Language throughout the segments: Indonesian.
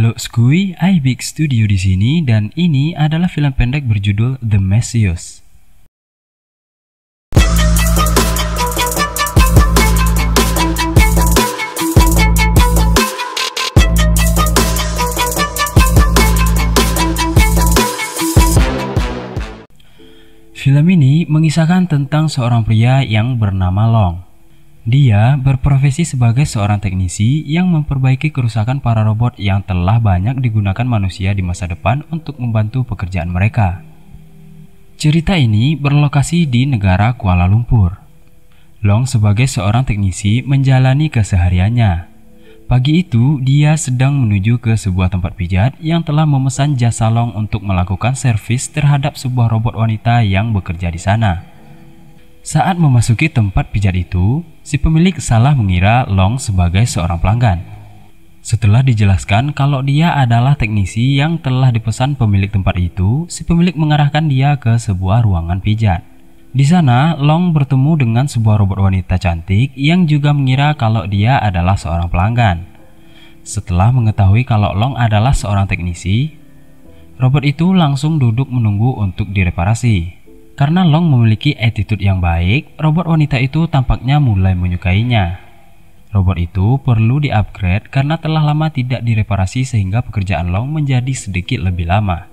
Halo Skuy, iBig Studio di sini dan ini adalah film pendek berjudul The Messias. Film ini mengisahkan tentang seorang pria yang bernama Long. Dia berprofesi sebagai seorang teknisi yang memperbaiki kerusakan para robot yang telah banyak digunakan manusia di masa depan untuk membantu pekerjaan mereka. Cerita ini berlokasi di negara Kuala Lumpur. Long sebagai seorang teknisi menjalani kesehariannya. Pagi itu, dia sedang menuju ke sebuah tempat pijat yang telah memesan jasa Long untuk melakukan servis terhadap sebuah robot wanita yang bekerja di sana. Saat memasuki tempat pijat itu, si pemilik salah mengira Long sebagai seorang pelanggan. Setelah dijelaskan kalau dia adalah teknisi yang telah dipesan pemilik tempat itu, si pemilik mengarahkan dia ke sebuah ruangan pijat. Di sana, Long bertemu dengan sebuah robot wanita cantik yang juga mengira kalau dia adalah seorang pelanggan. Setelah mengetahui kalau Long adalah seorang teknisi, robot itu langsung duduk menunggu untuk direparasi. Karena Long memiliki attitude yang baik, robot wanita itu tampaknya mulai menyukainya. Robot itu perlu di-upgrade karena telah lama tidak direparasi sehingga pekerjaan Long menjadi sedikit lebih lama.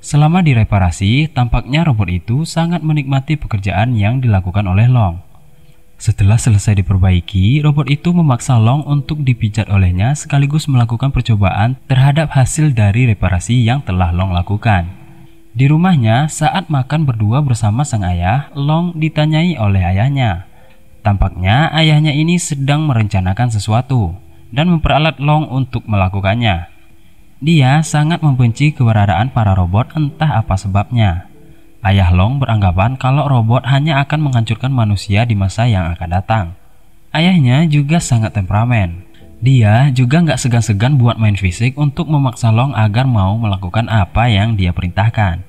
Selama direparasi, tampaknya robot itu sangat menikmati pekerjaan yang dilakukan oleh Long. Setelah selesai diperbaiki, robot itu memaksa Long untuk dipijat olehnya sekaligus melakukan percobaan terhadap hasil dari reparasi yang telah Long lakukan. Di rumahnya, saat makan berdua bersama sang ayah, Long ditanyai oleh ayahnya. Tampaknya ayahnya ini sedang merencanakan sesuatu dan memperalat Long untuk melakukannya. Dia sangat membenci keberadaan para robot, entah apa sebabnya. Ayah Long beranggapan kalau robot hanya akan menghancurkan manusia di masa yang akan datang. Ayahnya juga sangat temperamen. Dia juga nggak segan-segan buat main fisik untuk memaksa Long agar mau melakukan apa yang dia perintahkan.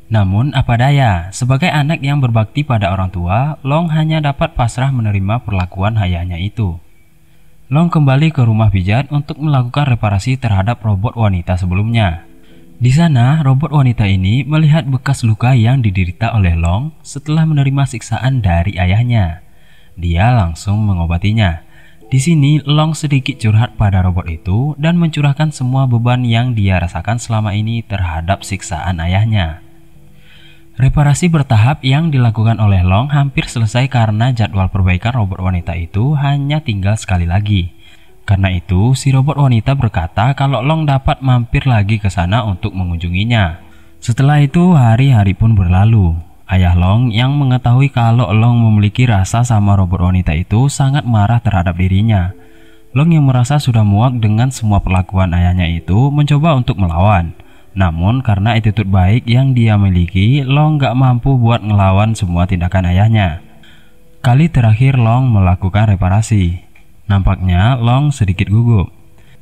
Namun apa daya, sebagai anak yang berbakti pada orang tua, Long hanya dapat pasrah menerima perlakuan ayahnya itu. Long kembali ke rumah pijat untuk melakukan reparasi terhadap robot wanita sebelumnya. Di sana, robot wanita ini melihat bekas luka yang diderita oleh Long setelah menerima siksaan dari ayahnya. Dia langsung mengobatinya. Di sini, Long sedikit curhat pada robot itu dan mencurahkan semua beban yang dia rasakan selama ini terhadap siksaan ayahnya. Reparasi bertahap yang dilakukan oleh Long hampir selesai karena jadwal perbaikan robot wanita itu hanya tinggal sekali lagi. Karena itu, si robot wanita berkata kalau Long dapat mampir lagi ke sana untuk mengunjunginya. Setelah itu, hari-hari pun berlalu. Ayah Long yang mengetahui kalau Long memiliki rasa sama robot wanita itu sangat marah terhadap dirinya. Long yang merasa sudah muak dengan semua perlakuan ayahnya itu mencoba untuk melawan. Namun karena attitude baik yang dia miliki, Long gak mampu buat ngelawan semua tindakan ayahnya. Kali terakhir Long melakukan reparasi. Nampaknya Long sedikit gugup.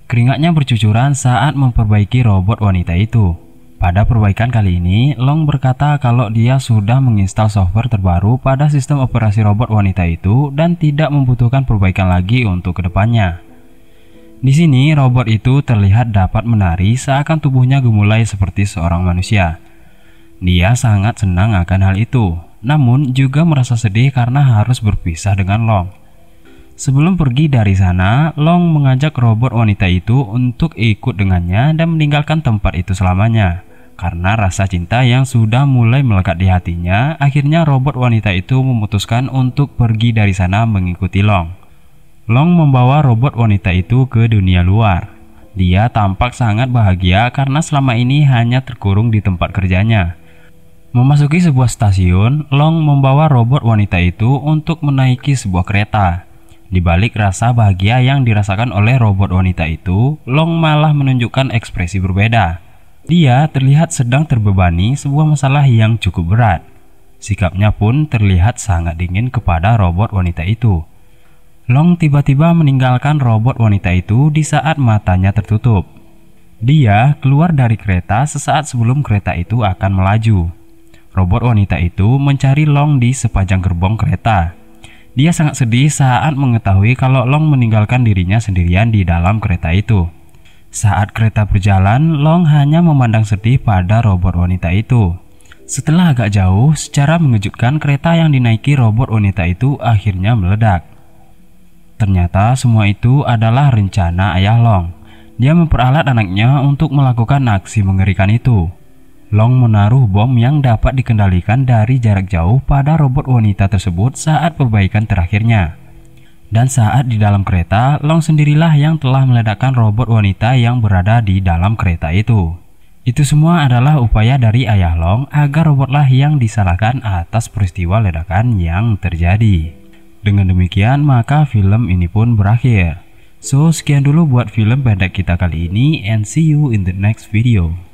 Keringatnya bercucuran saat memperbaiki robot wanita itu. Pada perbaikan kali ini, Long berkata kalau dia sudah menginstal software terbaru pada sistem operasi robot wanita itu dan tidak membutuhkan perbaikan lagi untuk kedepannya. Di sini, robot itu terlihat dapat menari seakan tubuhnya gemulai seperti seorang manusia. Dia sangat senang akan hal itu, namun juga merasa sedih karena harus berpisah dengan Long. Sebelum pergi dari sana, Long mengajak robot wanita itu untuk ikut dengannya dan meninggalkan tempat itu selamanya. Karena rasa cinta yang sudah mulai melekat di hatinya, akhirnya robot wanita itu memutuskan untuk pergi dari sana mengikuti Long. Long membawa robot wanita itu ke dunia luar. Dia tampak sangat bahagia karena selama ini hanya terkurung di tempat kerjanya. Memasuki sebuah stasiun, Long membawa robot wanita itu untuk menaiki sebuah kereta. Di balik rasa bahagia yang dirasakan oleh robot wanita itu, Long malah menunjukkan ekspresi berbeda. Dia terlihat sedang terbebani sebuah masalah yang cukup berat. Sikapnya pun terlihat sangat dingin kepada robot wanita itu. Long tiba-tiba meninggalkan robot wanita itu di saat matanya tertutup. Dia keluar dari kereta sesaat sebelum kereta itu akan melaju. Robot wanita itu mencari Long di sepanjang gerbong kereta. Dia sangat sedih saat mengetahui kalau Long meninggalkan dirinya sendirian di dalam kereta itu. Saat kereta berjalan, Long hanya memandang sedih pada robot wanita itu. Setelah agak jauh, secara mengejutkan kereta yang dinaiki robot wanita itu akhirnya meledak. Ternyata semua itu adalah rencana ayah Long. Dia memperalat anaknya untuk melakukan aksi mengerikan itu. Long menaruh bom yang dapat dikendalikan dari jarak jauh pada robot wanita tersebut saat perbaikan terakhirnya. Dan saat di dalam kereta, Long sendirilah yang telah meledakkan robot wanita yang berada di dalam kereta itu. Itu semua adalah upaya dari ayah Long agar robotlah yang disalahkan atas peristiwa ledakan yang terjadi. Dengan demikian maka film ini pun berakhir. So sekian dulu buat film pendek kita kali ini, and see you in the next video.